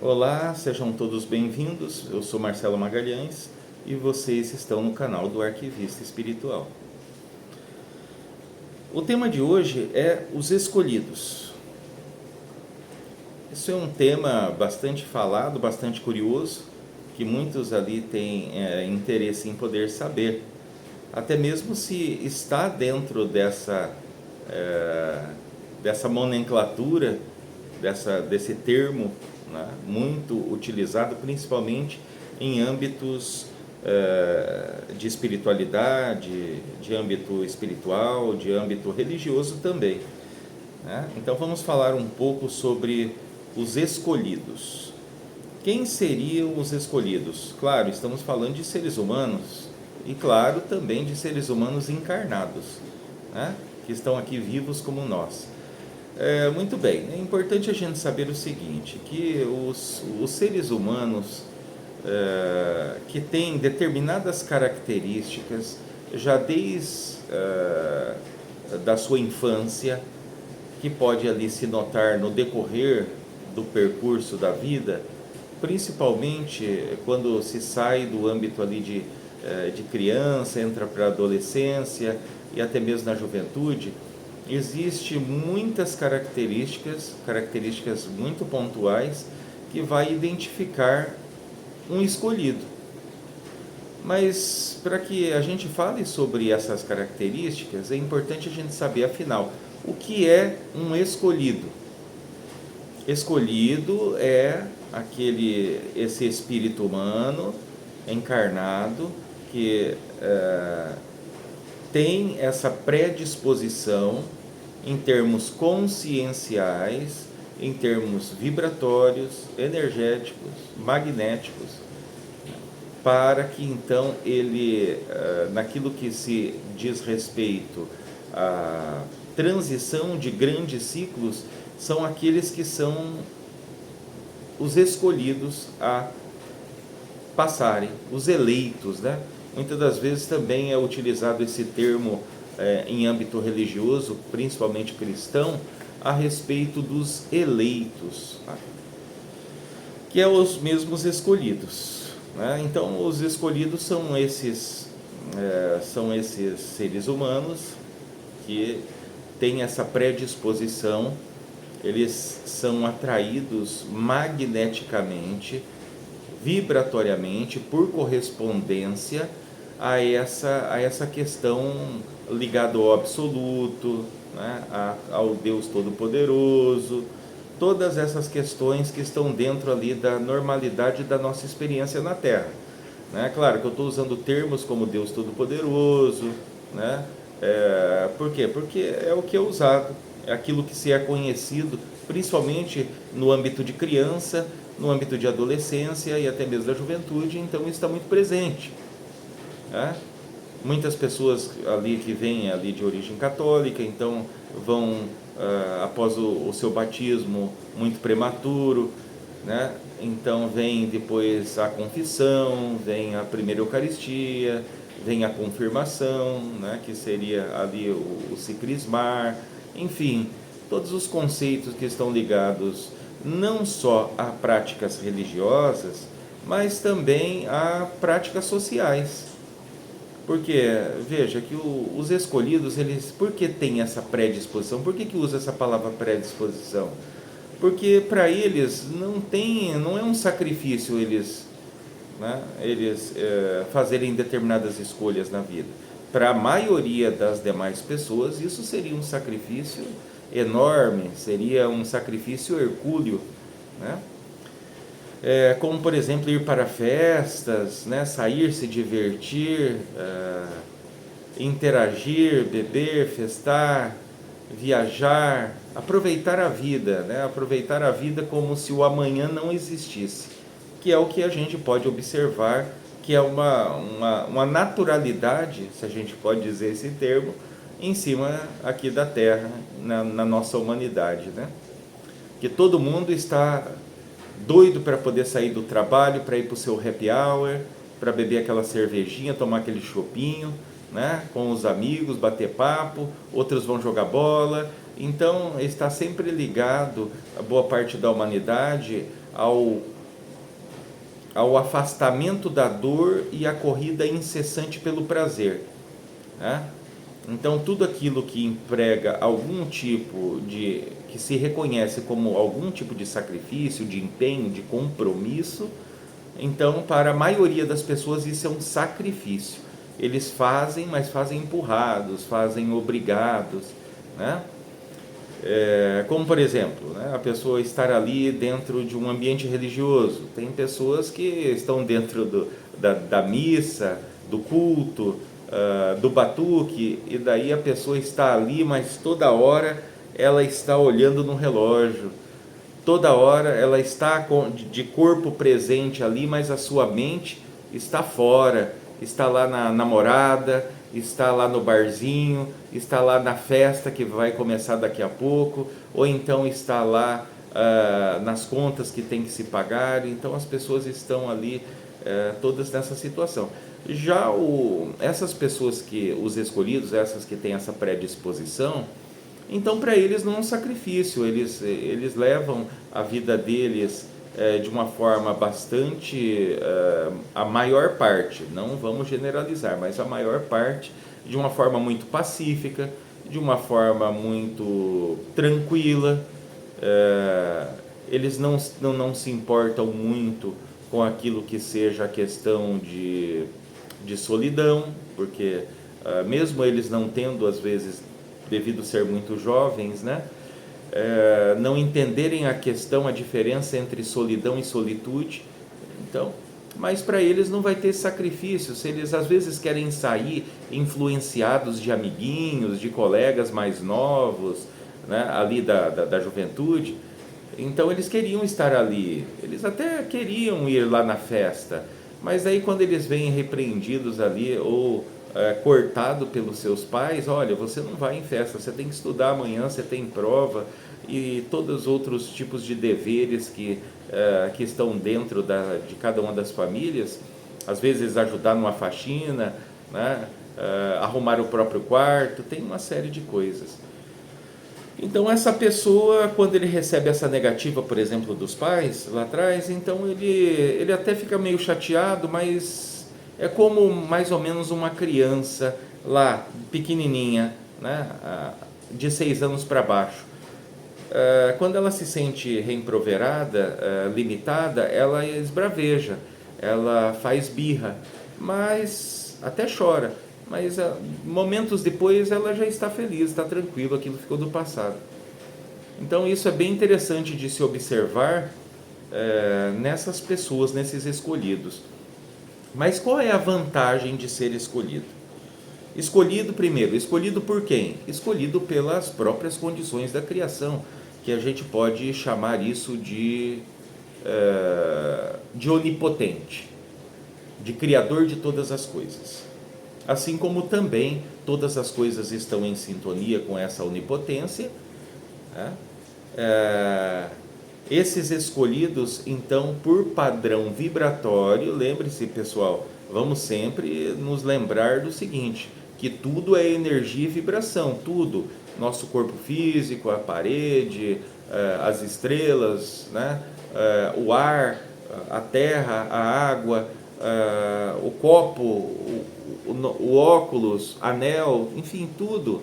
Olá, sejam todos bem-vindos. Eu sou Marcelo Magalhães e vocês estão no canal do Arquivista Espiritual. O tema de hoje é os escolhidos. Isso é um tema bastante falado, bastante curioso, que muitos ali têm interesse em poder saber, até mesmo se está dentro dessa nomenclatura, desse termo, né, muito utilizado principalmente em âmbitos de espiritualidade, de âmbito espiritual, de âmbito religioso também, né? Então vamos falar um pouco sobre os escolhidos. Quem seriam os escolhidos? Claro, estamos falando de seres humanos e, claro, também de seres humanos encarnados, né, que estão aqui vivos como nós. Muito bem, é importante a gente saber o seguinte, que os seres humanos que têm determinadas características, já desde da sua infância, que pode ali se notar no decorrer do percurso da vida, principalmente quando se sai do âmbito ali de criança, entra para a adolescência e até mesmo na juventude, existe muitas características muito pontuais que vai identificar um escolhido. Mas para que a gente fale sobre essas características, é importante a gente saber, afinal, o que é um escolhido. Escolhido é esse espírito humano encarnado que tem essa predisposição em termos conscienciais, em termos vibratórios, energéticos, magnéticos, para que então ele, naquilo que se diz respeito à transição de grandes ciclos, são aqueles que são os escolhidos a passarem, os eleitos, né? Muitas das vezes também é utilizado esse termo em âmbito religioso, principalmente cristão, a respeito dos eleitos, tá? Que é os mesmos escolhidos, né? Então, os escolhidos são esses seres humanos que têm essa predisposição, eles são atraídos magneticamente, vibratoriamente, por correspondência a essa questão ligada ao absoluto, né, ao Deus Todo-Poderoso, todas essas questões que estão dentro ali da normalidade da nossa experiência na Terra, né? Claro que eu estou usando termos como Deus Todo-Poderoso, né? Por quê? Porque é o que é usado, é aquilo que se é conhecido, principalmente no âmbito de criança, no âmbito de adolescência e até mesmo da juventude, então isso está muito presente, né? Muitas pessoas ali que vêm ali de origem católica, então vão após o seu batismo muito prematuro, né? Então vem depois a confissão, vem a primeira Eucaristia, vem a confirmação, né? Que seria ali o se crismar, enfim, todos os conceitos que estão ligados não só a práticas religiosas, mas também a práticas sociais. Porque, veja, que os escolhidos, eles, por que tem essa predisposição? Por que usa essa palavra predisposição? Porque para eles não é um sacrifício eles fazerem determinadas escolhas na vida. Para a maioria das demais pessoas, isso seria um sacrifício enorme, seria um sacrifício hercúleo, né? Como, por exemplo, ir para festas, né? Sair, se divertir, interagir, beber, festar, viajar, aproveitar a vida, né? Aproveitar a vida como se o amanhã não existisse, que é o que a gente pode observar, que é uma naturalidade, se a gente pode dizer esse termo, em cima aqui da Terra, na nossa humanidade, né? Que todo mundo está doido para poder sair do trabalho, para ir para o seu happy hour, para beber aquela cervejinha, tomar aquele chopinho, né, com os amigos, bater papo, outros vão jogar bola. Então está sempre ligado a boa parte da humanidade ao ao afastamento da dor e à corrida incessante pelo prazer, né? Então, tudo aquilo que emprega algum tipo de, que se reconhece como algum tipo de sacrifício, de empenho, de compromisso, então, para a maioria das pessoas, isso é um sacrifício. Eles fazem, mas fazem empurrados, fazem obrigados, né? Como, por exemplo, né, a pessoa estar ali dentro de um ambiente religioso. Tem pessoas que estão dentro da missa, do culto, do batuque, e daí a pessoa está ali, mas toda hora ela está olhando no relógio. Toda hora ela está de corpo presente ali, mas a sua mente está fora, está lá na namorada, está lá no barzinho, está lá na festa que vai começar daqui a pouco, ou então está lá nas contas que tem que se pagar. Então as pessoas estão ali todas nessa situação. Já essas pessoas os escolhidos, essas que têm essa predisposição, então para eles não é um sacrifício, eles levam a vida deles de uma forma bastante, a maior parte, não vamos generalizar, mas a maior parte, de uma forma muito pacífica, de uma forma muito tranquila. Eles não se importam muito com aquilo que seja a questão de solidão, porque mesmo eles não tendo, às vezes, devido ser muito jovens, né, não entenderem a questão, a diferença entre solidão e solitude. Então, mas para eles não vai ter sacrifício. Se eles às vezes querem sair influenciados de amiguinhos, de colegas mais novos, né, ali da juventude, então eles queriam estar ali, eles até queriam ir lá na festa, mas aí quando eles vêm repreendidos ali ou cortado pelos seus pais, olha, você não vai em festa, você tem que estudar amanhã, você tem prova, e todos os outros tipos de deveres que estão dentro de cada uma das famílias, às vezes ajudar numa faxina, né, arrumar o próprio quarto, tem uma série de coisas. Então essa pessoa, quando ele recebe essa negativa, por exemplo, dos pais lá atrás, então ele até fica meio chateado, mas é como mais ou menos uma criança lá, pequenininha, né, de 6 anos para baixo. Quando ela se sente reimproverada, limitada, ela esbraveja, ela faz birra, mas até chora. Mas momentos depois ela já está feliz, está tranquila, aquilo ficou do passado. Então isso é bem interessante de se observar nessas pessoas, nesses escolhidos. Mas qual é a vantagem de ser escolhido? Escolhido primeiro, escolhido por quem? Escolhido pelas próprias condições da criação, que a gente pode chamar isso de onipotente, de criador de todas as coisas. Assim como também todas as coisas estão em sintonia com essa onipotência, né? Esses escolhidos, então, por padrão vibratório, lembre-se, pessoal, vamos sempre nos lembrar do seguinte, que tudo é energia e vibração, tudo, nosso corpo físico, a parede, as estrelas, né? O ar, a terra, a água, o copo, o óculos, anel, enfim, tudo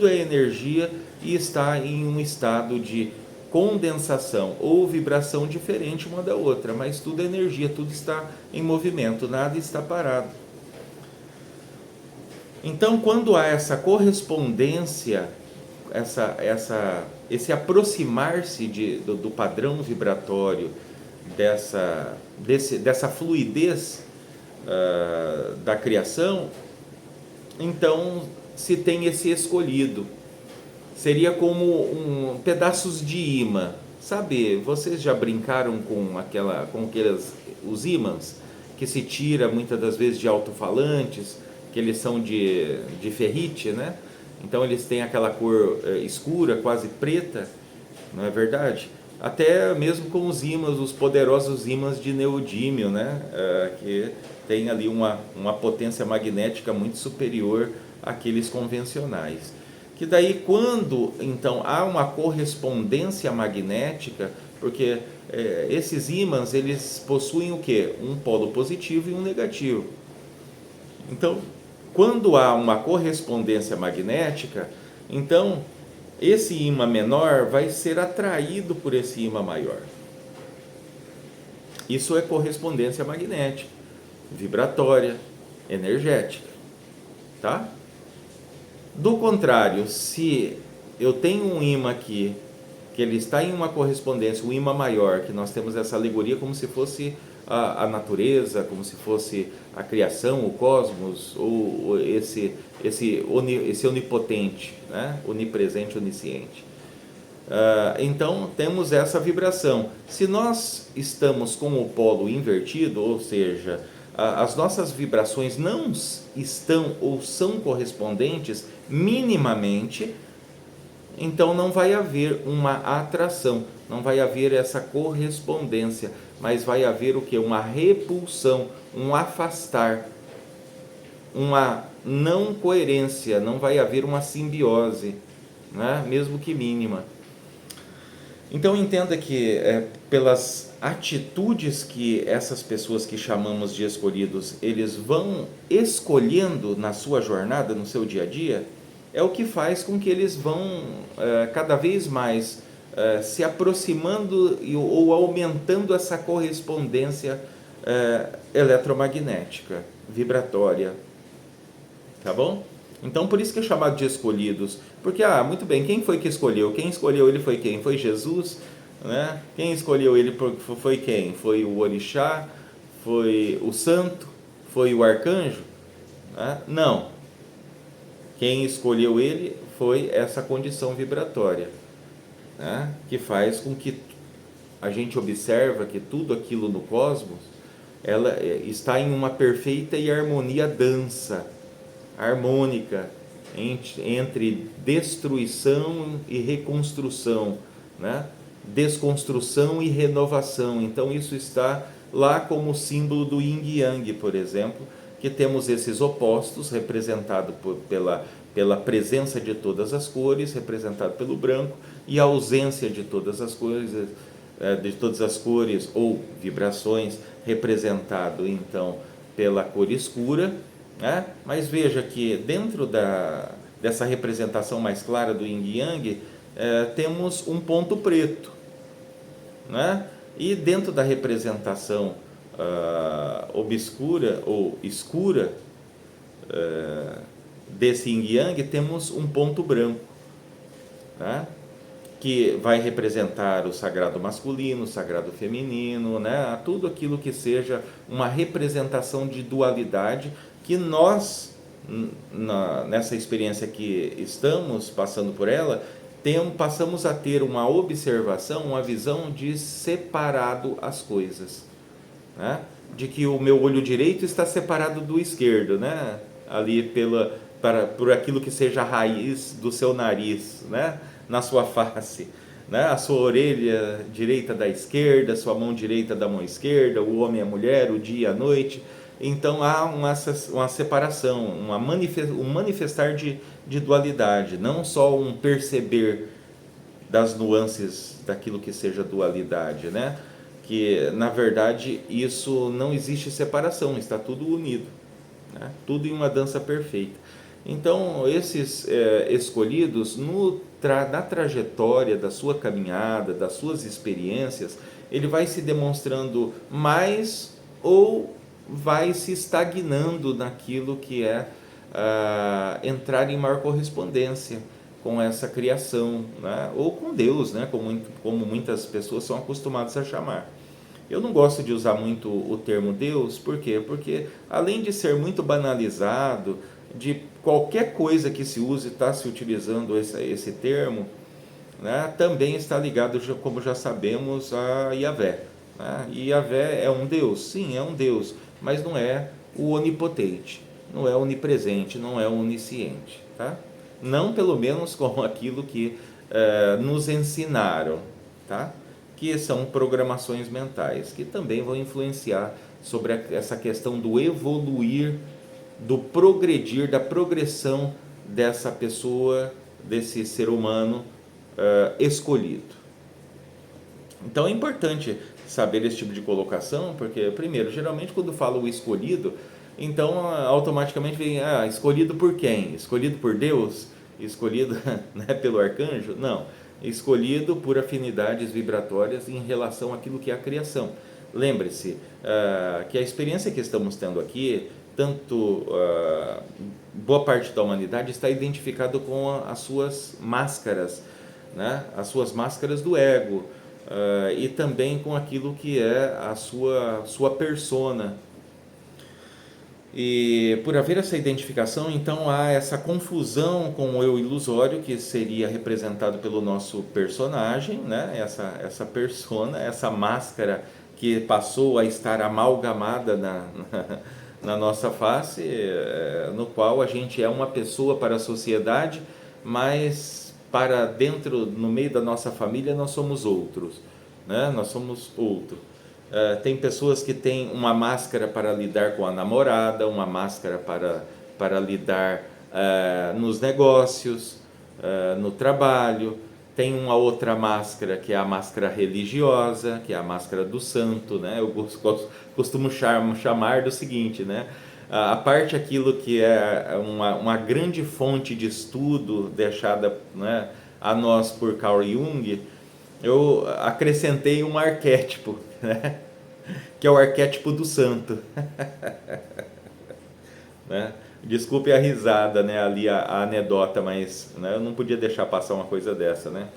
é energia e está em um estado de condensação ou vibração diferente uma da outra, mas tudo é energia, tudo está em movimento, nada está parado. Então, quando há essa correspondência, esse aproximar-se do padrão vibratório, dessa fluidez da criação, então se tem esse escolhido. Seria como pedaços de imã. Sabe, vocês já brincaram com aqueles os ímãs que se tira muitas das vezes de alto-falantes, que eles são de ferrite, né? Então eles têm aquela cor escura, quase preta, não é verdade? Até mesmo com os ímãs, os poderosos ímãs de neodímio, né? Que tem ali uma potência magnética muito superior àqueles convencionais. Que daí quando então há uma correspondência magnética, porque esses ímãs, eles possuem o quê? Um polo positivo e um negativo. Então, quando há uma correspondência magnética, então esse ímã menor vai ser atraído por esse ímã maior. Isso é correspondência magnética, vibratória, energética, tá? Do contrário, se eu tenho um ímã aqui, que ele está em uma correspondência, um ímã maior, que nós temos essa alegoria como se fosse a natureza, como se fosse a criação, o cosmos, ou esse onipotente, né? Onipresente, onisciente. Então temos essa vibração. Se nós estamos com o polo invertido, ou seja, as nossas vibrações não estão ou são correspondentes minimamente, então não vai haver uma atração, não vai haver essa correspondência, mas vai haver o que? Uma repulsão, um afastar, uma não coerência, não vai haver uma simbiose, né? Mesmo que mínima. Então entenda que pelas atitudes que essas pessoas que chamamos de escolhidos, eles vão escolhendo na sua jornada, no seu dia a dia, é o que faz com que eles vão cada vez mais se aproximando ou aumentando essa correspondência eletromagnética, vibratória, tá bom? Então por isso que é chamado de escolhidos, porque muito bem, quem foi que escolheu? Quem escolheu ele foi quem? Foi Jesus, né? Quem escolheu ele foi quem? Foi o orixá? Foi o santo? Foi o arcanjo? Né? Não. Quem escolheu ele foi essa condição vibratória, né? Que faz com que a gente observa que tudo aquilo no cosmos ela está em uma perfeita e harmonia dança, harmônica, entre destruição e reconstrução, né? Desconstrução e renovação. Então isso está lá como símbolo do Yin e Yang, por exemplo, que temos esses opostos representado pela presença de todas as cores, representado pelo branco, e a ausência de todas as coisas, de todas as cores ou vibrações, representado então pela cor escura, né? Mas veja que dentro dessa representação mais clara do Yin e Yang, temos um ponto preto, né? E dentro da representação obscura ou escura desse Yin e Yang, temos um ponto branco, né? Que vai representar o sagrado masculino, o sagrado feminino, né? Tudo aquilo que seja uma representação de dualidade que nós, nessa experiência que estamos passando por ela, passamos a ter uma observação, uma visão de separado as coisas, né? De que o meu olho direito está separado do esquerdo, né? Ali por aquilo que seja a raiz do seu nariz, né? Na sua face, né? A sua orelha direita da esquerda, a sua mão direita da mão esquerda, o homem e a mulher, o dia e a noite. Então há uma separação, um manifestar de dualidade, não só um perceber das nuances daquilo que seja dualidade, né? Que na verdade isso não existe separação, está tudo unido, né? Tudo em uma dança perfeita. Então esses escolhidos na trajetória da sua caminhada, das suas experiências, ele vai se demonstrando mais ou vai se estagnando naquilo que é entrar em maior correspondência com essa criação, né? Ou com Deus, né? Como muitas pessoas são acostumadas a chamar. Eu não gosto de usar muito o termo Deus, por quê? Porque além de ser muito banalizado, de qualquer coisa que se use está se utilizando esse termo, né? Também está ligado, como já sabemos, a Yahvé, né? E Yahvé é um Deus? Sim, é um Deus, mas não é o onipotente, não é onipresente, não é onisciente, tá? Não pelo menos como aquilo que nos ensinaram, tá? Que são programações mentais, que também vão influenciar sobre essa questão do evoluir, do progredir, da progressão dessa pessoa, desse ser humano escolhido. Então é importante saber esse tipo de colocação, porque, primeiro, geralmente quando fala o escolhido, então automaticamente vem, escolhido por quem? Escolhido por Deus? Escolhido né, pelo arcanjo? Não, escolhido por afinidades vibratórias em relação àquilo que é a criação. Lembre-se que a experiência que estamos tendo aqui, tanto boa parte da humanidade está identificado com as suas máscaras, né? As suas máscaras do ego, e também com aquilo que é a sua persona. E por haver essa identificação, então há essa confusão com o eu ilusório, que seria representado pelo nosso personagem, né? Essa persona, essa máscara que passou a estar amalgamada na nossa face, no qual a gente é uma pessoa para a sociedade, mas para dentro, no meio da nossa família, nós somos outros, né? Nós somos outro. Tem pessoas que têm uma máscara para lidar com a namorada, uma máscara para lidar nos negócios, no trabalho. Tem uma outra máscara que é a máscara religiosa, que é a máscara do santo, né? Eu costumo chamar do seguinte, né? A parte aquilo que é uma grande fonte de estudo deixada, né, a nós por Carl Jung, eu acrescentei um arquétipo, né? Que é o arquétipo do santo. Né? Desculpe a risada, né, ali a anedota, mas né, eu não podia deixar passar uma coisa dessa, né?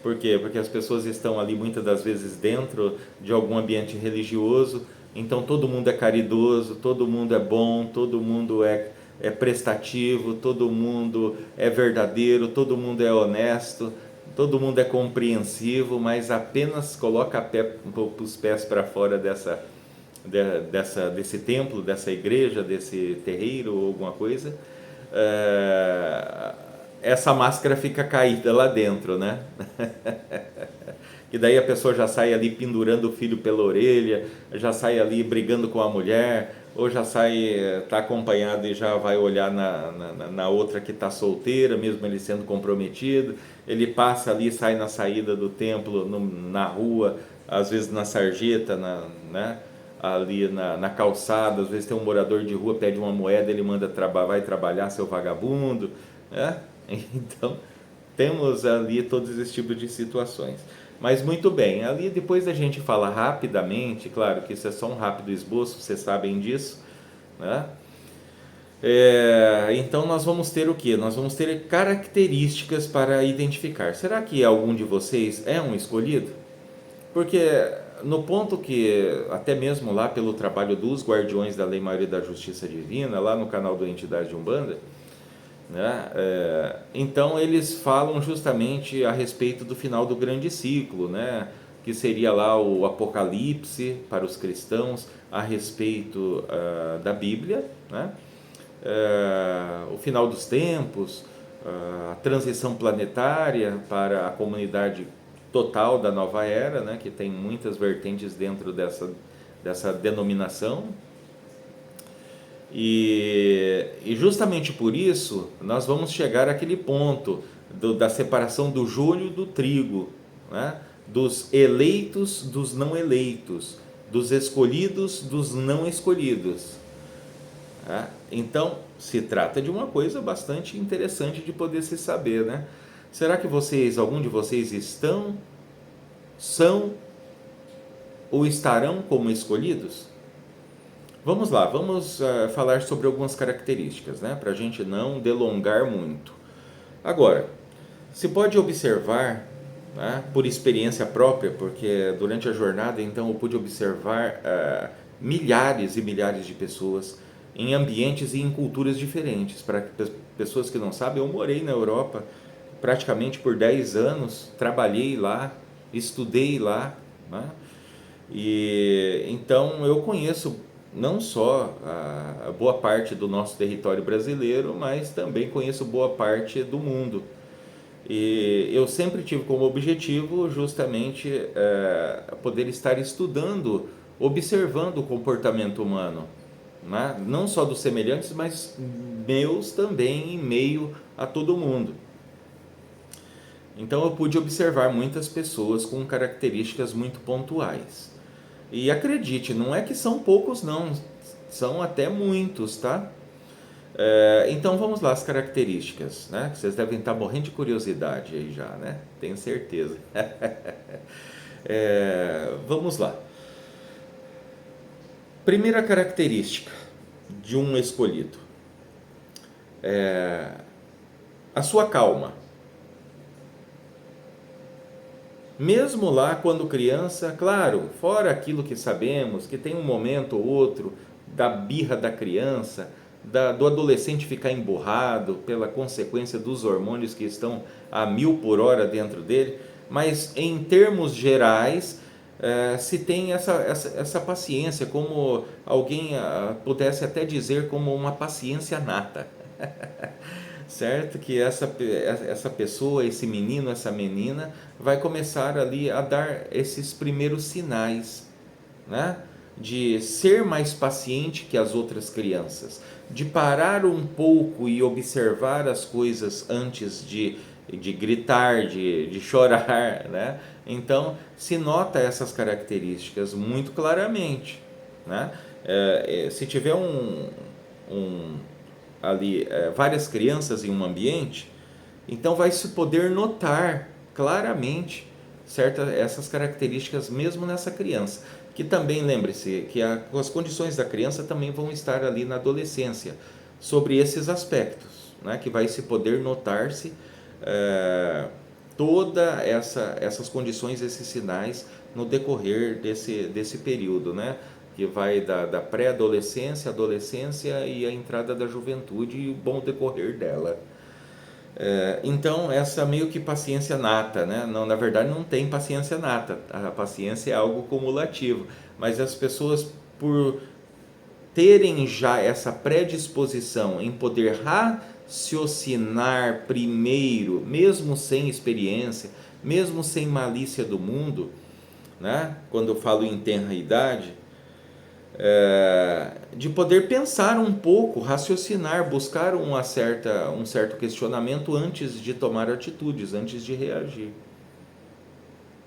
Por quê? Porque as pessoas estão ali muitas das vezes dentro de algum ambiente religioso, então todo mundo é caridoso, todo mundo é bom, todo mundo é prestativo, todo mundo é verdadeiro, todo mundo é honesto, todo mundo é compreensivo, mas apenas coloca os pés para fora desse templo, dessa igreja, desse terreiro ou alguma coisa, essa máscara fica caída lá dentro, né? E daí a pessoa já sai ali pendurando o filho pela orelha, já sai ali brigando com a mulher, ou já sai, está acompanhado e já vai olhar na outra que está solteira, mesmo ele sendo comprometido. Ele passa ali, sai na saída do templo, na rua, às vezes na sarjeta, né? Ali na calçada, às vezes tem um morador de rua, pede uma moeda, ele manda vai trabalhar, seu vagabundo, né? Então, temos ali todos esses tipos de situações. Mas muito bem, ali depois a gente fala rapidamente, claro que isso é só um rápido esboço, vocês sabem disso, né? Então nós vamos ter o que? Nós vamos ter características para identificar. Será que algum de vocês é um escolhido? Porque no ponto que, até mesmo lá pelo trabalho dos Guardiões da Lei, Maioria da Justiça Divina, lá no canal do Entidade de Umbanda, né? Então eles falam justamente a respeito do final do grande ciclo, né? Que seria lá o Apocalipse para os cristãos, a respeito da Bíblia, né? O final dos tempos, a transição planetária para a comunidade total da nova era, né? Que tem muitas vertentes dentro dessa denominação. E justamente por isso nós vamos chegar àquele ponto da separação do joio do trigo, né? Dos eleitos dos não eleitos, dos escolhidos dos não escolhidos. Né? Então se trata de uma coisa bastante interessante de poder se saber, né? Será que algum de vocês são ou estarão como escolhidos? Vamos lá, vamos falar sobre algumas características, né? Para a gente não delongar muito. Agora, se pode observar, né, por experiência própria, porque durante a jornada, então, eu pude observar milhares e milhares de pessoas em ambientes e em culturas diferentes. Para pessoas que não sabem, eu morei na Europa praticamente por 10 anos, trabalhei lá, estudei lá, né? E então eu conheço não só a boa parte do nosso território brasileiro, mas também conheço boa parte do mundo. E eu sempre tive como objetivo justamente poder estar estudando, observando o comportamento humano, né? Não só dos semelhantes, mas meus também em meio a todo mundo. Então eu pude observar muitas pessoas com características muito pontuais. E acredite, não é que são poucos não, são até muitos, tá? Então vamos lá, as características, né? Vocês devem estar morrendo de curiosidade aí já, né? Tenho certeza. Vamos lá. Primeira característica de um escolhido: a sua calma. Mesmo lá quando criança, claro, fora aquilo que sabemos, que tem um momento ou outro da birra da criança, do adolescente ficar emburrado pela consequência dos hormônios que estão a 1000 por hora dentro dele, mas em termos gerais, se tem essa paciência, como alguém pudesse até dizer, como uma paciência nata. Certo? Que essa pessoa, esse menino, essa menina, vai começar ali a dar esses primeiros sinais, né? De ser mais paciente que as outras crianças, de parar um pouco e observar as coisas antes de gritar, de chorar, né? Então, se nota essas características muito claramente, né? Se tiver ali várias crianças em um ambiente, então vai se poder notar claramente essas características mesmo nessa criança, que também lembre-se que as condições da criança também vão estar ali na adolescência, sobre esses aspectos, né, que vai se poder notar-se toda essas condições, esses sinais no decorrer desse período, né? Que vai da pré-adolescência, adolescência e a entrada da juventude e o bom decorrer dela. Então, essa meio que paciência nata, né? Não, na verdade não tem paciência nata, a paciência é algo cumulativo, mas as pessoas, por terem já essa predisposição em poder raciocinar primeiro, mesmo sem experiência, mesmo sem malícia do mundo, né? Quando eu falo em tenra idade, de poder pensar um pouco, raciocinar, buscar um certo questionamento antes de tomar atitudes, antes de reagir.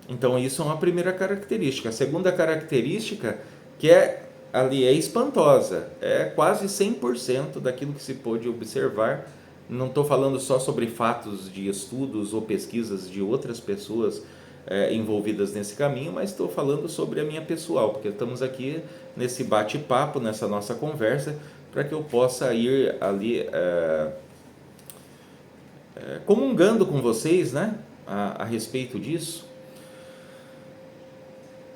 Então isso é uma primeira característica. A segunda característica, que ali é espantosa, é quase 100% daquilo que se pôde observar. Não estou falando só sobre fatos de estudos ou pesquisas de outras pessoas envolvidas nesse caminho, mas estou falando sobre a minha pessoal, porque estamos aqui nesse bate-papo, nessa nossa conversa, para que eu possa ir ali comungando com vocês, né, a respeito disso.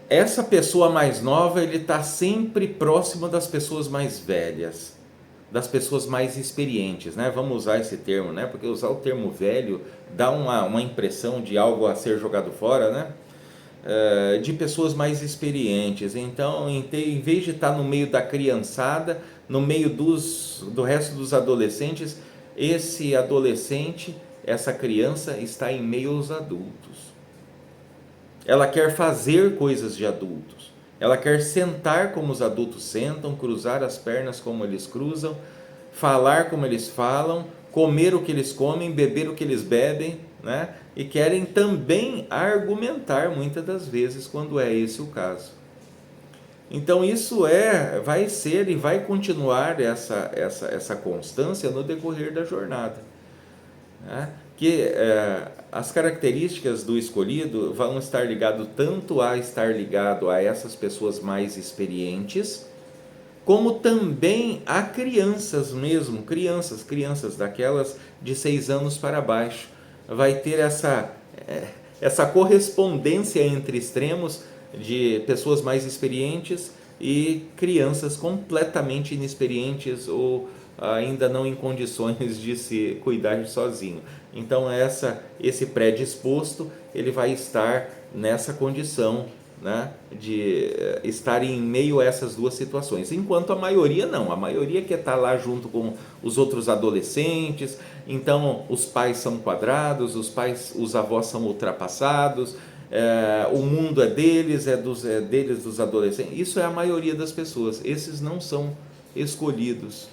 Essa pessoa mais nova, ele está sempre próximo das pessoas mais velhas, das pessoas mais experientes, né? Vamos usar esse termo, né? Porque usar o termo velho dá uma impressão de algo a ser jogado fora, né? De pessoas mais experientes. Então, em vez de estar no meio da criançada, no meio do resto dos adolescentes, esse adolescente, essa criança está em meio aos adultos. Ela quer fazer coisas de adultos. Ela quer sentar como os adultos sentam, cruzar as pernas como eles cruzam, falar como eles falam, comer o que eles comem, beber o que eles bebem, né? E querem também argumentar muitas das vezes quando é esse o caso. Então isso vai ser e vai continuar essa constância no decorrer da jornada, né? Que as características do escolhido vão estar ligado tanto a estar ligado a essas pessoas mais experientes, como também a crianças mesmo, crianças daquelas de 6 anos para baixo. Vai ter essa correspondência entre extremos de pessoas mais experientes e crianças completamente inexperientes ou ainda não em condições de se cuidar sozinho. Então esse predisposto, ele vai estar nessa condição, né, de estar em meio a essas duas situações, enquanto a maioria não, a maioria quer estar lá junto com os outros adolescentes. Então os pais são quadrados, os avós são ultrapassados, o mundo é deles, deles, dos adolescentes. Isso é a maioria das pessoas. Esses não são escolhidos,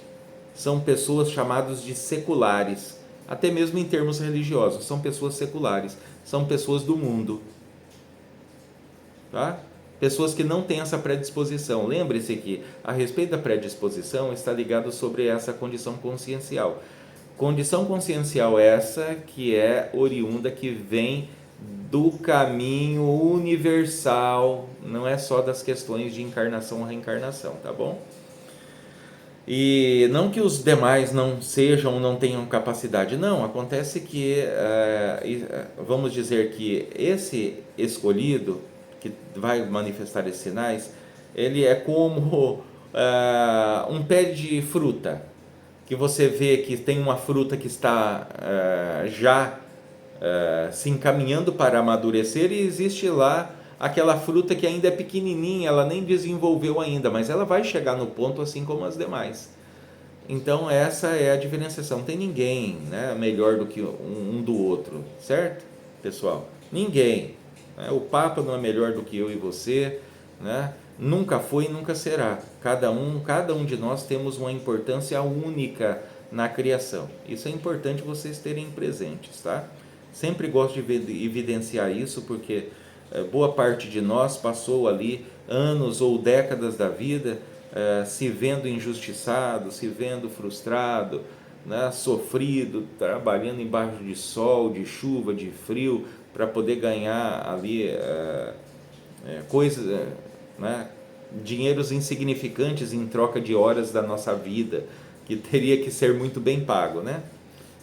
são pessoas chamadas de seculares, até mesmo em termos religiosos, são pessoas seculares, são pessoas do mundo, tá? Pessoas que não têm essa predisposição. Lembre-se que a respeito da predisposição está ligado sobre essa condição consciencial. Condição consciencial essa que é oriunda, que vem do caminho universal, não é só das questões de encarnação ou reencarnação, tá bom? E não que os demais não sejam, não tenham capacidade, não, acontece que, vamos dizer que esse escolhido, que vai manifestar esses sinais, ele é como um pé de fruta, que você vê que tem uma fruta que está já se encaminhando para amadurecer, e existe lá aquela fruta que ainda é pequenininha, ela nem desenvolveu ainda, mas ela vai chegar no ponto assim como as demais. Então essa é a diferenciação. Não tem ninguém, né, melhor do que um do outro, certo, pessoal? Ninguém, né? O Papa não é melhor do que eu e você, né? Nunca foi e nunca será. Cada um de nós temos uma importância única na criação. Isso é importante vocês terem presentes, tá? Sempre gosto de evidenciar isso, porque boa parte de nós passou ali anos ou décadas da vida se vendo injustiçado, se vendo frustrado, né, sofrido, trabalhando embaixo de sol, de chuva, de frio, para poder ganhar ali coisas, né, dinheiros insignificantes em troca de horas da nossa vida, que teria que ser muito bem pago, né?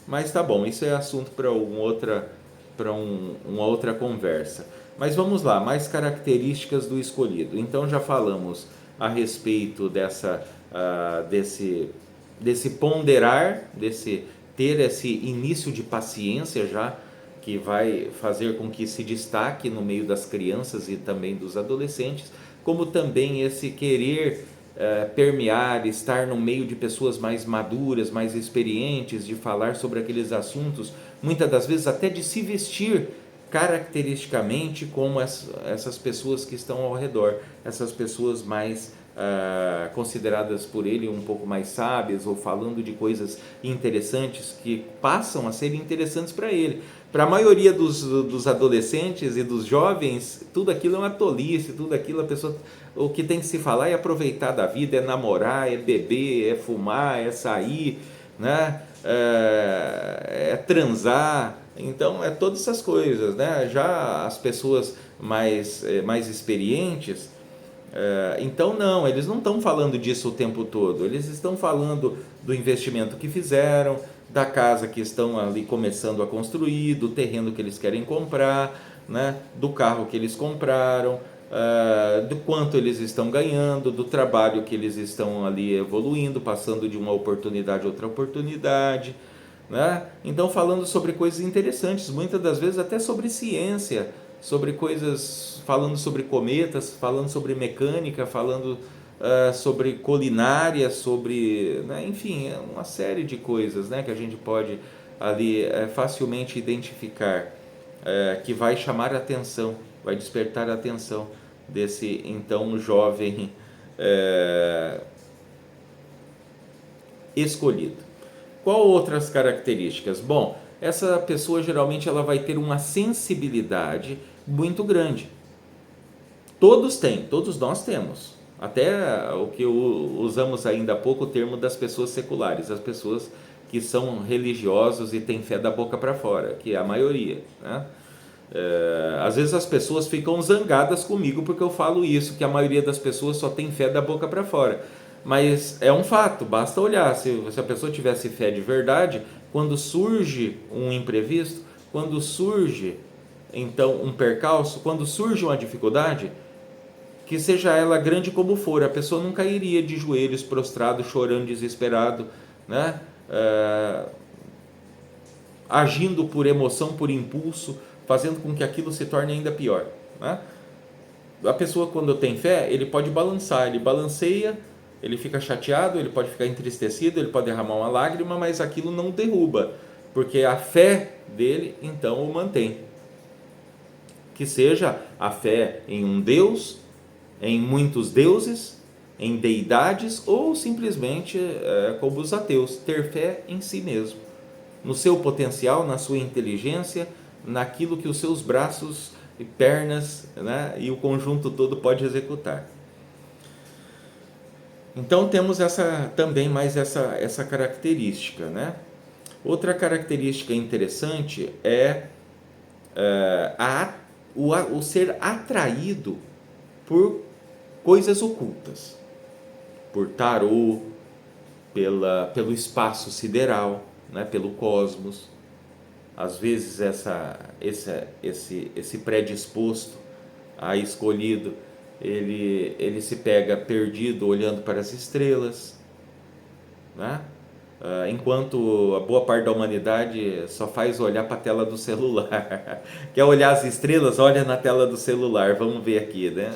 Mas tá bom, isso é assunto para uma outra conversa. Mas vamos lá, mais características do escolhido. Então já falamos a respeito desse ponderar, desse ter esse início de paciência já, que vai fazer com que se destaque no meio das crianças e também dos adolescentes, como também esse querer permear, estar no meio de pessoas mais maduras, mais experientes, de falar sobre aqueles assuntos, muitas das vezes até de se vestir caracteristicamente como essas pessoas que estão ao redor, essas pessoas mais consideradas por ele um pouco mais sábias, ou falando de coisas interessantes que passam a ser interessantes para ele. Para a maioria dos adolescentes e dos jovens, tudo aquilo é uma tolice, tudo aquilo a pessoa, o que tem que se falar é aproveitar da vida, é namorar, é beber, é fumar, é sair, né? É transar. Então é todas essas coisas, né? Já as pessoas mais experientes, então não, eles não estão falando disso o tempo todo, eles estão falando do investimento que fizeram, da casa que estão ali começando a construir, do terreno que eles querem comprar, né? Do carro que eles compraram, do quanto eles estão ganhando, do trabalho que eles estão ali evoluindo, passando de uma oportunidade a outra oportunidade, né? Então falando sobre coisas interessantes, muitas das vezes até sobre ciência, sobre coisas, falando sobre cometas, falando sobre mecânica, falando sobre culinária, sobre, né, enfim, uma série de coisas, né, que a gente pode ali facilmente identificar, que vai chamar a atenção, vai despertar a atenção desse então jovem escolhido. Qual outras características? Bom, essa pessoa geralmente ela vai ter uma sensibilidade muito grande. Todos têm, todos nós temos. Até o que usamos ainda há pouco, o termo das pessoas seculares, as pessoas que são religiosos e têm fé da boca para fora, que é a maioria, né? Às vezes as pessoas ficam zangadas comigo porque eu falo isso, que a maioria das pessoas só tem fé da boca para fora. Mas é um fato, basta olhar. Se a pessoa tivesse fé de verdade, quando surge um imprevisto, quando surge então um percalço, quando surge uma dificuldade, que seja ela grande como for, a pessoa não cairia de joelhos, prostrado, chorando, desesperado, né? Agindo por emoção, por impulso, fazendo com que aquilo se torne ainda pior, né? A pessoa, quando tem fé, ele pode balançar, ele balanceia, ele fica chateado, ele pode ficar entristecido, ele pode derramar uma lágrima, mas aquilo não derruba, porque a fé dele então o mantém. Que seja a fé em um Deus, em muitos deuses, em deidades, ou simplesmente como os ateus, ter fé em si mesmo, no seu potencial, na sua inteligência, naquilo que os seus braços e pernas, né, e o conjunto todo pode executar. Então temos também mais essa característica, né? Outra característica interessante é o ser atraído por coisas ocultas, por tarô, pelo espaço sideral, né, pelo cosmos. Às vezes esse predisposto a escolhido, ele se pega perdido olhando para as estrelas, né? Enquanto a boa parte da humanidade só faz olhar para a tela do celular. Quer olhar as estrelas? Olha na tela do celular, vamos ver aqui, né?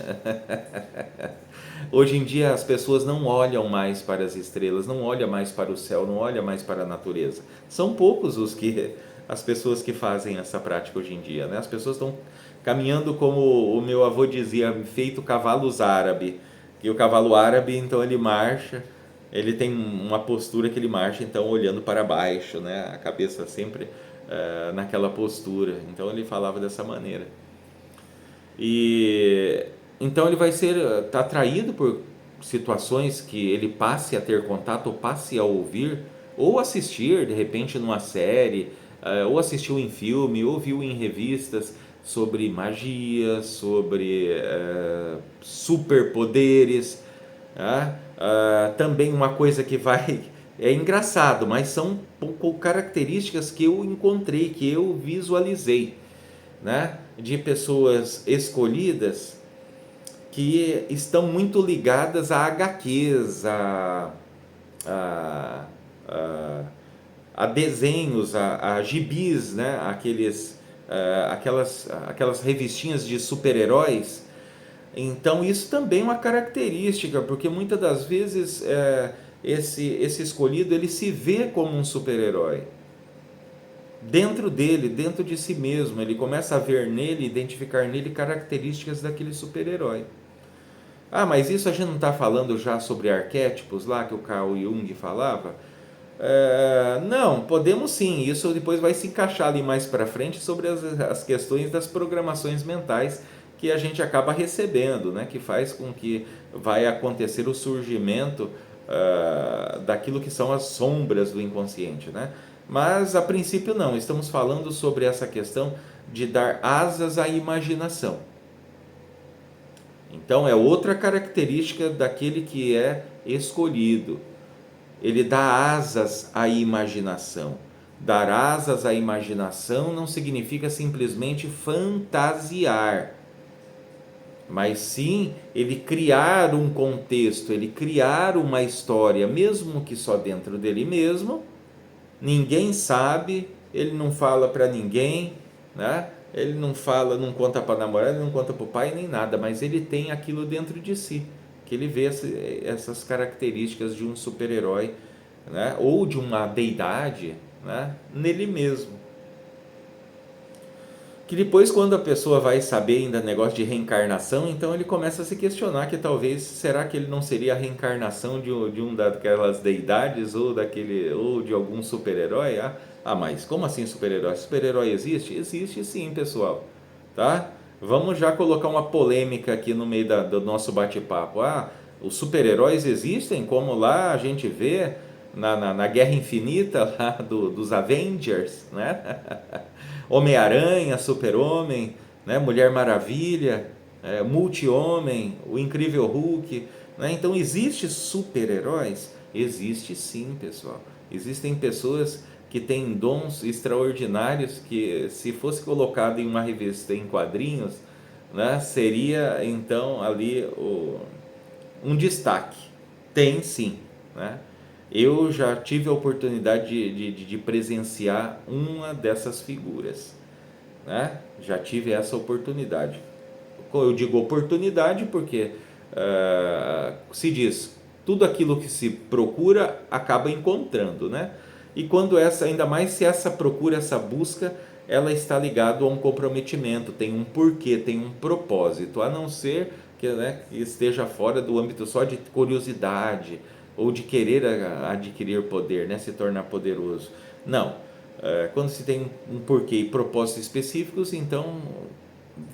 Hoje em dia as pessoas não olham mais para as estrelas, não olham mais para o céu, não olham mais para a natureza. São poucos as pessoas que fazem essa prática hoje em dia, né? As pessoas estão caminhando como o meu avô dizia, feito cavalos árabes, que o cavalo árabe, então ele marcha, ele tem uma postura que ele marcha então olhando para baixo, né? A cabeça sempre naquela postura. Então ele falava dessa maneira. E então ele vai ser atraído por situações que ele passe a ter contato, ou passe a ouvir, ou assistir de repente numa série, ou assistiu em filme, ou viu em revistas sobre magia, sobre superpoderes. Também uma coisa que vai. É engraçado, mas são características que eu encontrei, que eu visualizei, né? De pessoas escolhidas que estão muito ligadas a HQs, a, a, a desenhos, a gibis, né? Aquelas revistinhas de super-heróis. Então isso também é uma característica, porque muitas das vezes esse escolhido ele se vê como um super-herói. Dentro dele, dentro de si mesmo, ele começa a ver nele, identificar nele características daquele super-herói. Mas isso a gente não está falando já sobre arquétipos lá que o Carl Jung falava? Não, podemos sim, isso depois vai se encaixar ali mais para frente sobre as questões das programações mentais que a gente acaba recebendo, né? Que faz com que vai acontecer o surgimento daquilo que são as sombras do inconsciente, né? Mas a princípio não, estamos falando sobre essa questão de dar asas à imaginação. Então é outra característica daquele que é escolhido. Ele dá asas à imaginação. Dar asas à imaginação não significa simplesmente fantasiar, mas sim ele criar um contexto, ele criar uma história, mesmo que só dentro dele mesmo. Ninguém sabe, ele não fala para ninguém, né? Ele não fala, não conta para a namorada, não conta para o pai nem nada, mas ele tem aquilo dentro de si, que ele vê essas características de um super-herói, né? Ou de uma deidade, né? Nele mesmo. Que depois, quando a pessoa vai saber ainda negócio de reencarnação, então ele começa a se questionar que talvez, será que ele não seria a reencarnação de um daquelas deidades ou de algum super-herói? Mas como assim super-herói? Super-herói existe? Existe sim, pessoal, tá? Vamos já colocar uma polêmica aqui no meio do nosso bate-papo. Os super-heróis existem, como lá a gente vê na Guerra Infinita lá dos Avengers, né? Homem-Aranha, Super-Homem, né? Mulher Maravilha, Multi-Homem, o Incrível Hulk, né? Então, existe super-heróis? Existe sim, pessoal. Existem pessoas que têm dons extraordinários que, se fosse colocado em uma revista em quadrinhos, né? Seria então ali um destaque. Tem sim, né? Eu já tive a oportunidade de presenciar uma dessas figuras, né? Já tive essa oportunidade. Eu digo oportunidade porque se diz, tudo aquilo que se procura acaba encontrando, né? E quando ainda mais se essa procura, essa busca, ela está ligada a um comprometimento, tem um porquê, tem um propósito, a não ser que, né, que esteja fora do âmbito só de curiosidade ou de querer adquirir poder, né, se tornar poderoso. Não. Quando se tem um porquê e propósitos específicos, então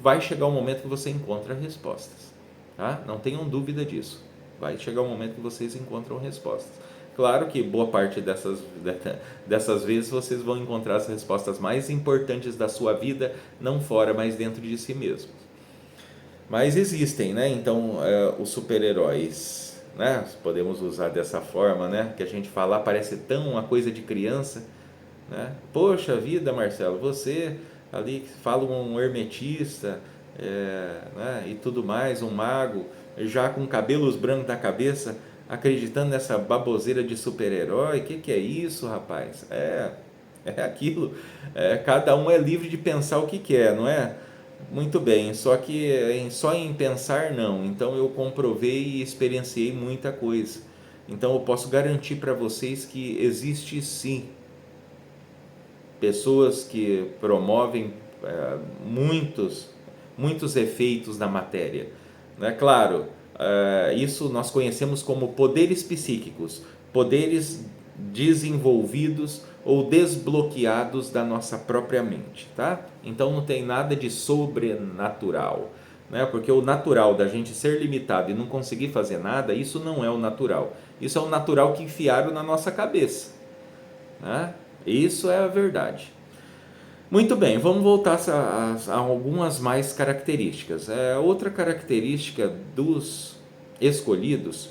vai chegar um momento que você encontra respostas, tá? Não tenham dúvida disso. Vai chegar um momento que vocês encontram respostas. Claro que boa parte dessas vezes vocês vão encontrar as respostas mais importantes da sua vida, não fora, mas dentro de si mesmo. Mas existem, né? Então, os super-heróis, né? Podemos usar dessa forma, né? Que a gente falar parece tão uma coisa de criança, né? Poxa vida, Marcelo, você ali fala um hermetista, né? E tudo mais, um mago, já com cabelos brancos na cabeça, acreditando nessa baboseira de super-herói. Que é isso, rapaz? É aquilo. Cada um é livre de pensar o que quer, não é? Muito bem, só que só em pensar não. Então eu comprovei e experienciei muita coisa. Então eu posso garantir para vocês que existe sim pessoas que promovem muitos efeitos na matéria. Né? Claro, isso nós conhecemos como poderes psíquicos, poderes desenvolvidos ou desbloqueados da nossa própria mente, tá? Então não tem nada de sobrenatural, né? Porque o natural da gente ser limitado e não conseguir fazer nada, isso não é o natural. Isso é o natural que enfiaram na nossa cabeça, né? Isso é a verdade. Muito bem, vamos voltar a algumas mais características. Outra característica dos escolhidos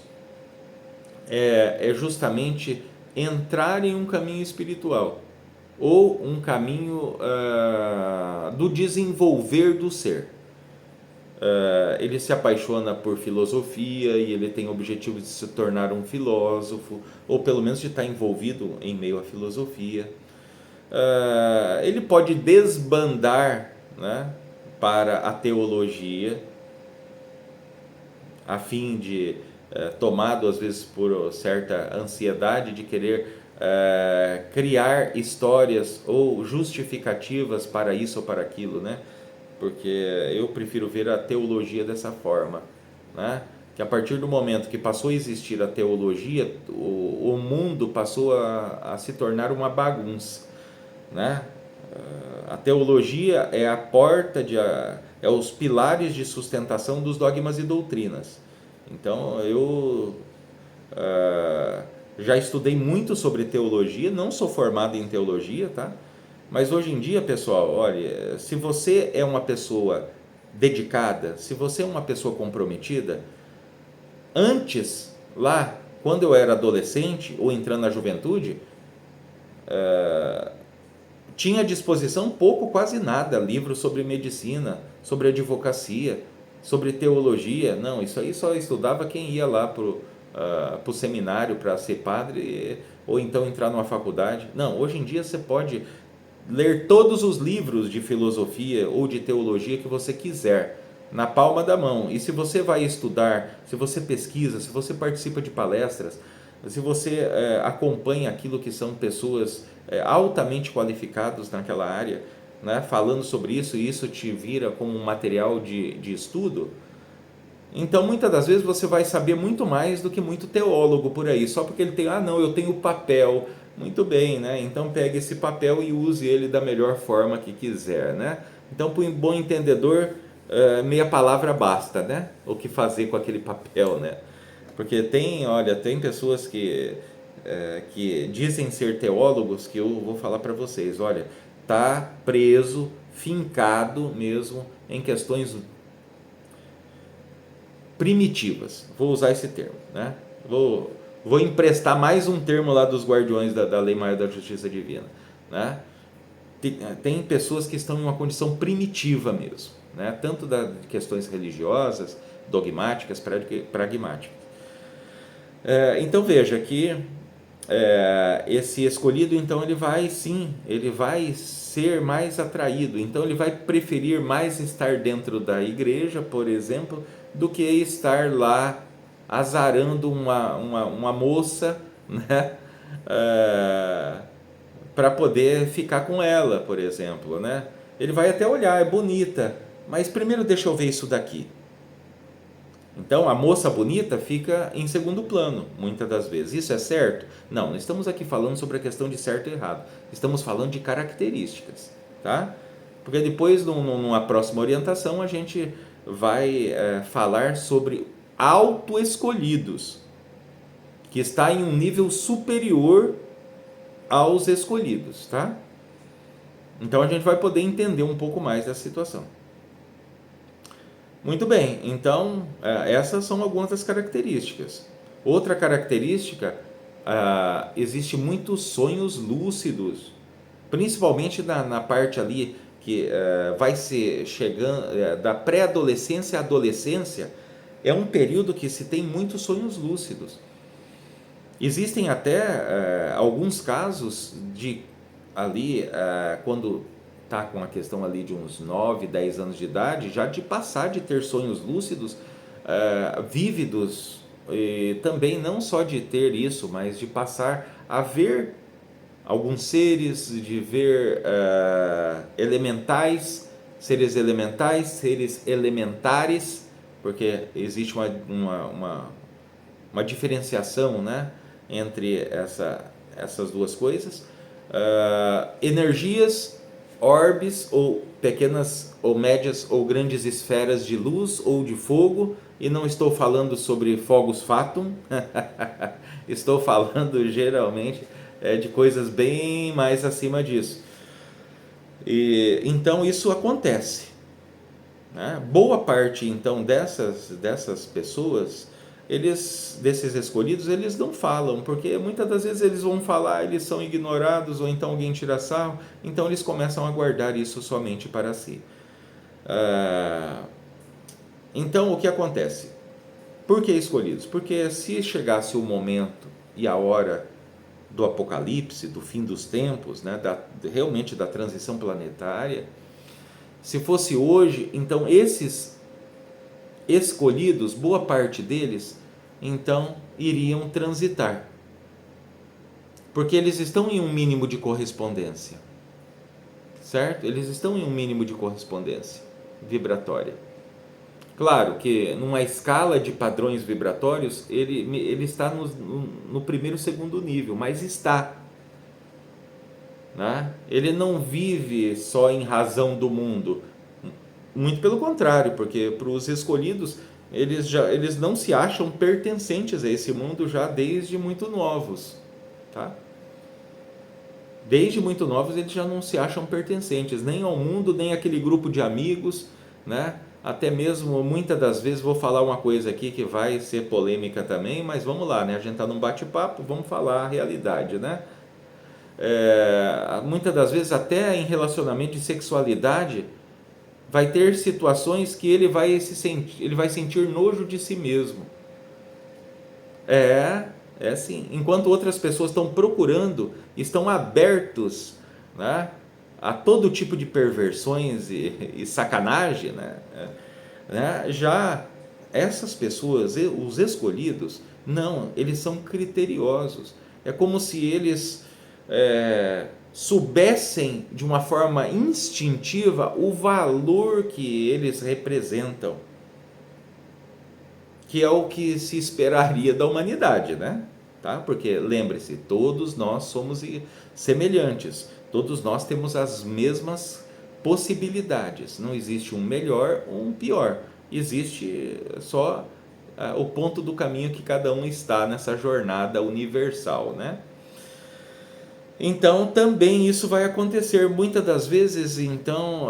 é justamente entrar em um caminho espiritual ou um caminho do desenvolver do ser. Ele se apaixona por filosofia e ele tem o objetivo de se tornar um filósofo, ou pelo menos de estar envolvido em meio à filosofia. Ele pode desbandar, né, para a teologia, a fim de, tomado às vezes por certa ansiedade de querer criar histórias ou justificativas para isso ou para aquilo, né? Porque eu prefiro ver a teologia dessa forma, né? Que a partir do momento que passou a existir a teologia, o mundo passou a se tornar uma bagunça, né? A teologia é a porta é os pilares de sustentação dos dogmas e doutrinas. Então eu já estudei muito sobre teologia, não sou formado em teologia, tá? Mas hoje em dia, pessoal, olha, se você é uma pessoa dedicada, se você é uma pessoa comprometida, antes, lá, quando eu era adolescente ou entrando na juventude, tinha à disposição pouco, quase nada, livros sobre medicina, sobre advocacia, sobre teologia. Não, isso aí só estudava quem ia lá para o seminário para ser padre ou então entrar numa faculdade. Não, hoje em dia você pode ler todos os livros de filosofia ou de teologia que você quiser, na palma da mão. E se você vai estudar, se você pesquisa, se você participa de palestras, se você acompanha aquilo que são pessoas altamente qualificadas naquela área, né, falando sobre isso, e isso te vira como um material de estudo, então muitas das vezes você vai saber muito mais do que muito teólogo por aí, só porque ele tem, não, eu tenho papel. Muito bem, né? Então pegue esse papel e use ele da melhor forma que quiser, né? Então, para um bom entendedor, meia palavra basta, né? O que fazer com aquele papel, né? Porque tem pessoas que dizem ser teólogos, que eu vou falar para vocês, olha, tá preso, fincado mesmo em questões primitivas. Vou usar esse termo, né? Vou emprestar mais um termo lá dos guardiões da lei maior da justiça divina, né? Tem pessoas que estão em uma condição primitiva mesmo, né? Tanto das questões religiosas, dogmáticas, pragmáticas. Então veja que esse escolhido, então ele vai ser mais atraído, então ele vai preferir mais estar dentro da igreja, por exemplo, do que estar lá azarando uma moça, né? Para poder ficar com ela, por exemplo, né? Ele vai até olhar, é bonita, mas primeiro deixa eu ver isso daqui. Então a moça bonita fica em segundo plano, muitas das vezes. Isso é certo? Não estamos aqui falando sobre a questão de certo e errado. Estamos falando de características, tá? Porque depois, numa próxima orientação, a gente vai falar sobre autoescolhidos, que está em um nível superior aos escolhidos, tá? Então a gente vai poder entender um pouco mais dessa situação. Muito bem, então essas são algumas das características. Outra característica, existe muitos sonhos lúcidos, principalmente na parte ali que vai ser chegando da pré-adolescência à adolescência, é um período que se tem muitos sonhos lúcidos. Existem até alguns casos de ali, quando está com a questão ali de uns 9 10 anos de idade, já de passar de ter sonhos lúcidos, vívidos, e também não só de ter isso, mas de passar a ver alguns seres, de ver seres elementares, porque existe uma diferenciação, né, entre essas duas coisas, energias, orbes ou pequenas ou médias ou grandes esferas de luz ou de fogo, e não estou falando sobre fogos fatum, estou falando geralmente de coisas bem mais acima disso. E então isso acontece, né? Boa parte então dessas pessoas, desses escolhidos, eles não falam, porque muitas das vezes eles vão falar, eles são ignorados, ou então alguém tira sarro, então eles começam a guardar isso somente para si. Então o que acontece? Por que escolhidos? Porque se chegasse o momento e a hora do apocalipse, do fim dos tempos, né, realmente da transição planetária, se fosse hoje, então esses escolhidos, boa parte deles, então iriam transitar, porque eles estão em um mínimo de correspondência, certo? Eles estão em um mínimo de correspondência vibratória. Claro que numa escala de padrões vibratórios, ele está no primeiro, segundo nível, mas está, né? Ele não vive só em razão do mundo, muito pelo contrário, porque para os escolhidos, eles não se acham pertencentes a esse mundo já desde muito novos, tá? Desde muito novos eles já não se acham pertencentes nem ao mundo, nem àquele grupo de amigos, né? Até mesmo muitas das vezes, vou falar uma coisa aqui que vai ser polêmica também, mas vamos lá, né? A gente está num bate-papo, vamos falar a realidade, né? Muitas das vezes até em relacionamento de sexualidade vai ter situações que ele vai sentir nojo de si mesmo. É assim. Enquanto outras pessoas estão procurando, estão abertos, né, a todo tipo de perversões e sacanagem, né? Já essas pessoas, os escolhidos, não, eles são criteriosos. É como se eles soubessem de uma forma instintiva o valor que eles representam, que é o que se esperaria da humanidade, né? Tá? Porque lembre-se, todos nós somos semelhantes, todos nós temos as mesmas possibilidades, não existe um melhor ou um pior, existe só o ponto do caminho que cada um está nessa jornada universal, né? Então também isso vai acontecer muitas das vezes. Então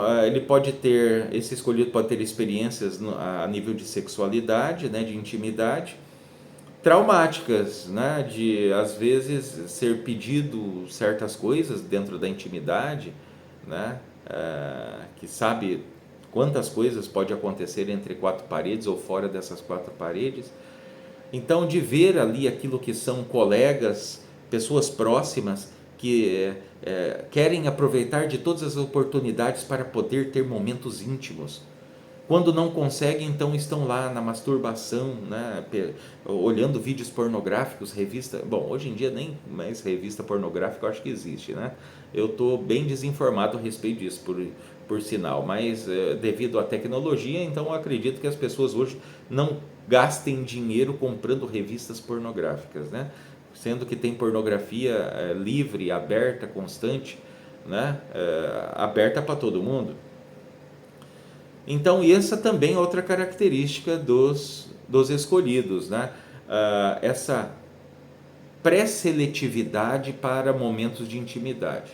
esse escolhido pode ter experiências a nível de sexualidade, né, de intimidade, traumáticas, né, de às vezes ser pedido certas coisas dentro da intimidade, né, que sabe quantas coisas pode acontecer entre quatro paredes ou fora dessas quatro paredes. Então, de ver ali aquilo que são colegas, pessoas próximas, que querem aproveitar de todas as oportunidades para poder ter momentos íntimos. Quando não conseguem, então estão lá na masturbação, né, olhando vídeos pornográficos, revista. Bom, hoje em dia nem mais revista pornográfica eu acho que existe, né? Eu estou bem desinformado a respeito disso, por sinal, mas devido à tecnologia, então eu acredito que as pessoas hoje não gastem dinheiro comprando revistas pornográficas, né? Sendo que tem pornografia livre, aberta, constante, né? Aberta para todo mundo. Então, essa também é outra característica dos escolhidos, né? Essa pré-seletividade para momentos de intimidade.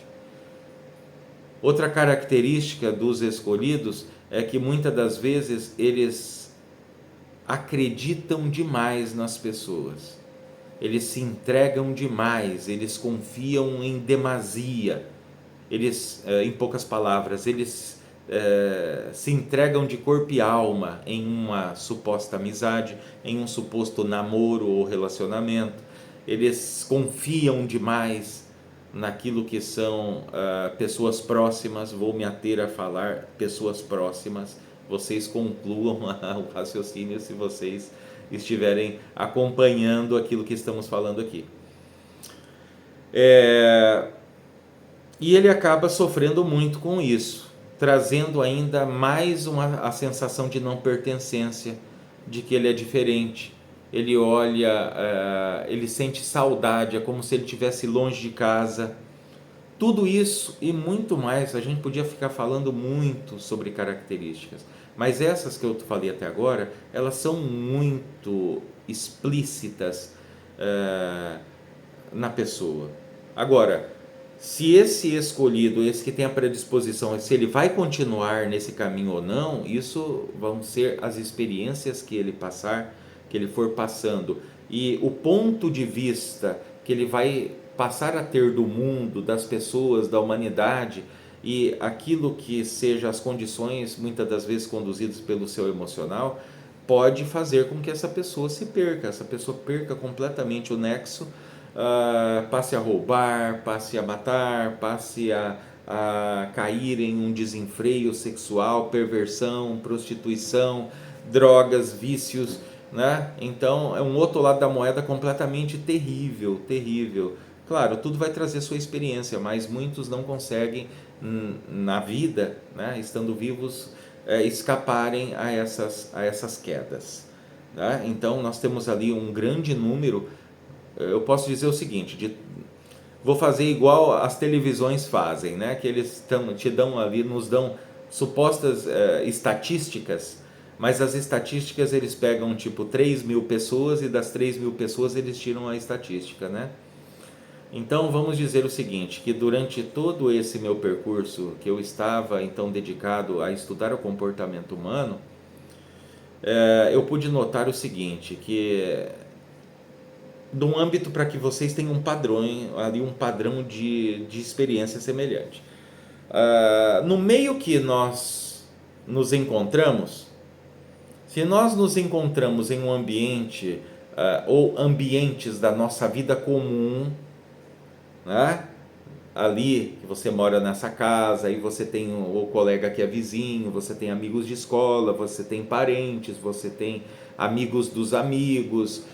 Outra característica dos escolhidos é que muitas das vezes eles acreditam demais nas pessoas, eles se entregam demais, eles confiam em demasia, eles, em poucas palavras, eles se entregam de corpo e alma em uma suposta amizade, em um suposto namoro ou relacionamento, eles confiam demais naquilo que são pessoas próximas. Vou me ater a falar pessoas próximas, vocês concluam o raciocínio se vocês estiverem acompanhando aquilo que estamos falando aqui. E ele acaba sofrendo muito com isso, trazendo ainda mais a sensação de não pertencência, de que ele é diferente. Ele olha, ele sente saudade, é como se ele estivesse longe de casa. Tudo isso e muito mais, a gente podia ficar falando muito sobre características, mas essas que eu falei até agora, elas são muito explícitas na pessoa. Agora, se esse escolhido, esse que tem a predisposição, se ele vai continuar nesse caminho ou não, isso vão ser as experiências que ele passar, que ele for passando, e o ponto de vista que ele vai passar a ter do mundo, das pessoas, da humanidade, e aquilo que seja as condições, muitas das vezes conduzidas pelo seu emocional, pode fazer com que essa pessoa se perca, essa pessoa perca completamente o nexo, passe a roubar, passe a matar, passe a cair em um desenfreio sexual, perversão, prostituição, drogas, vícios, né? Então é um outro lado da moeda completamente terrível, terrível. Claro, tudo vai trazer sua experiência, mas muitos não conseguem na vida, né, estando vivos, escaparem a essas quedas, né? Então nós temos ali um grande número. Eu posso dizer o seguinte, vou fazer igual as televisões fazem, né? Que eles te dão ali, nos dão supostas estatísticas, mas as estatísticas eles pegam tipo 3.000 pessoas e das 3.000 pessoas eles tiram a estatística, né? Então vamos dizer o seguinte, que durante todo esse meu percurso que eu estava então dedicado a estudar o comportamento humano, eu pude notar o seguinte, que de um âmbito para que vocês tenham um padrão ali, um padrão de experiência semelhante. No meio que nós nos encontramos, se nós nos encontramos em um ambiente ou ambientes da nossa vida comum, né? Ali que você mora nessa casa, aí você tem o colega que é vizinho, você tem amigos de escola, você tem parentes, você tem amigos dos amigos,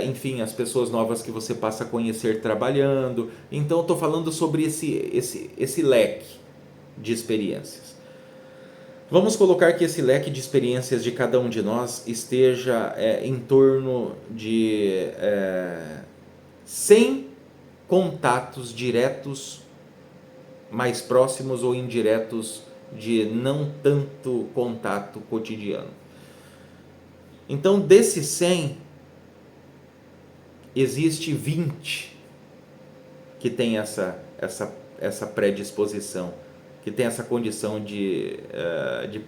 enfim, as pessoas novas que você passa a conhecer trabalhando. Então eu estou falando sobre esse leque de experiências. Vamos colocar que esse leque de experiências de cada um de nós esteja em torno de 100 contatos diretos, mais próximos ou indiretos, de não tanto contato cotidiano. Então, desses 100, existe 20 que tem essa predisposição, que tem essa condição de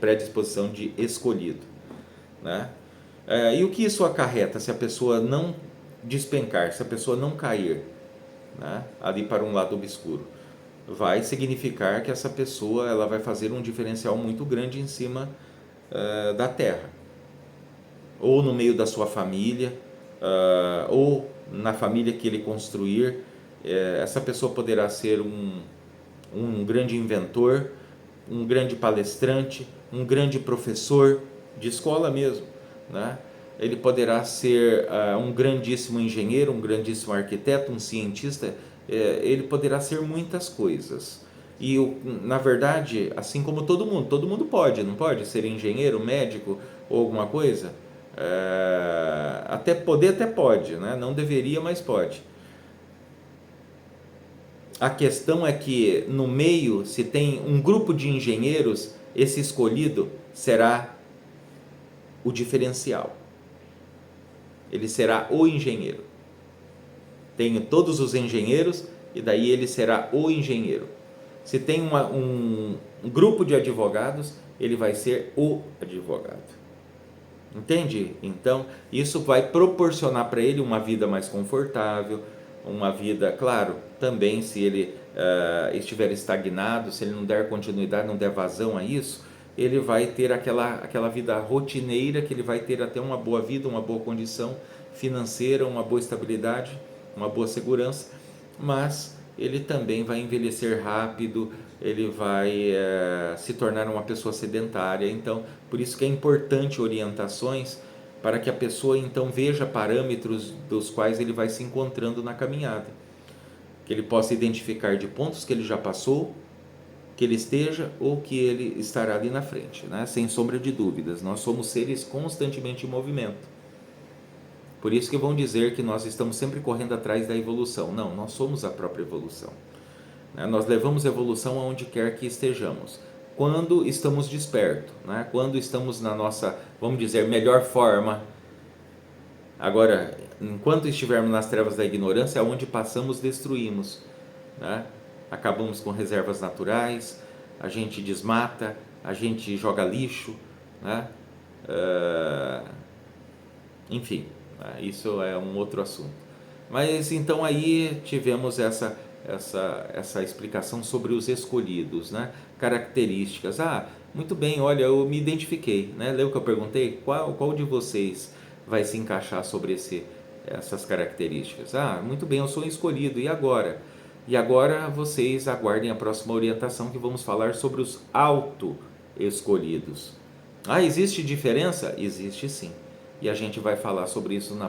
predisposição de escolhido, né? E o que isso acarreta se a pessoa não despencar, se a pessoa não cair, né, ali para um lado obscuro? Vai significar que essa pessoa ela vai fazer um diferencial muito grande em cima da terra, ou no meio da sua família, ou na família que ele construir. Essa pessoa poderá ser um grande inventor, um grande palestrante, um grande professor de escola mesmo, né? Ele poderá ser um grandíssimo engenheiro, um grandíssimo arquiteto, um cientista. Ele poderá ser muitas coisas. E na verdade, assim como todo mundo pode, não pode ser engenheiro, médico ou alguma coisa? Até poder, até pode, né? Não deveria, mas pode. A questão é que no meio, se tem um grupo de engenheiros, esse escolhido será o diferencial. Ele será o engenheiro. Tenho todos os engenheiros e daí ele será o engenheiro. Se tem um grupo de advogados, ele vai ser o advogado. Entende? Então, isso vai proporcionar para ele uma vida mais confortável, uma vida, claro, também se ele estiver estagnado, se ele não der continuidade, não der vazão a isso, ele vai ter aquela vida rotineira, que ele vai ter até uma boa vida, uma boa condição financeira, uma boa estabilidade, uma boa segurança, mas ele também vai envelhecer rápido, ele vai se tornar uma pessoa sedentária. Então, por isso que é importante orientações para que a pessoa então veja parâmetros dos quais ele vai se encontrando na caminhada, que ele possa identificar de pontos que ele já passou, que ele esteja ou que ele estará ali na frente, né? Sem sombra de dúvidas, nós somos seres constantemente em movimento. Por isso que vão dizer que nós estamos sempre correndo atrás da evolução. Não, nós somos a própria evolução. Nós levamos evolução aonde quer que estejamos. Quando estamos despertos, né? Quando estamos na nossa, vamos dizer, melhor forma. Agora, enquanto estivermos nas trevas da ignorância, aonde passamos, destruímos, né? Acabamos com reservas naturais, a gente desmata, a gente joga lixo, né? Enfim, isso é um outro assunto. Mas então aí tivemos essa explicação sobre os escolhidos, né? Características. Muito bem, olha, eu me identifiquei, né? Lembra que eu perguntei? Qual de vocês vai se encaixar sobre essas características? Muito bem, eu sou escolhido, e agora? E agora vocês aguardem a próxima orientação, que vamos falar sobre os auto-escolhidos. Existe diferença? Existe sim. E a gente vai falar sobre isso no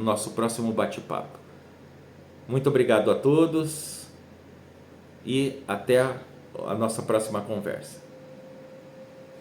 nosso próximo bate-papo. Muito obrigado a todos e até a nossa próxima conversa.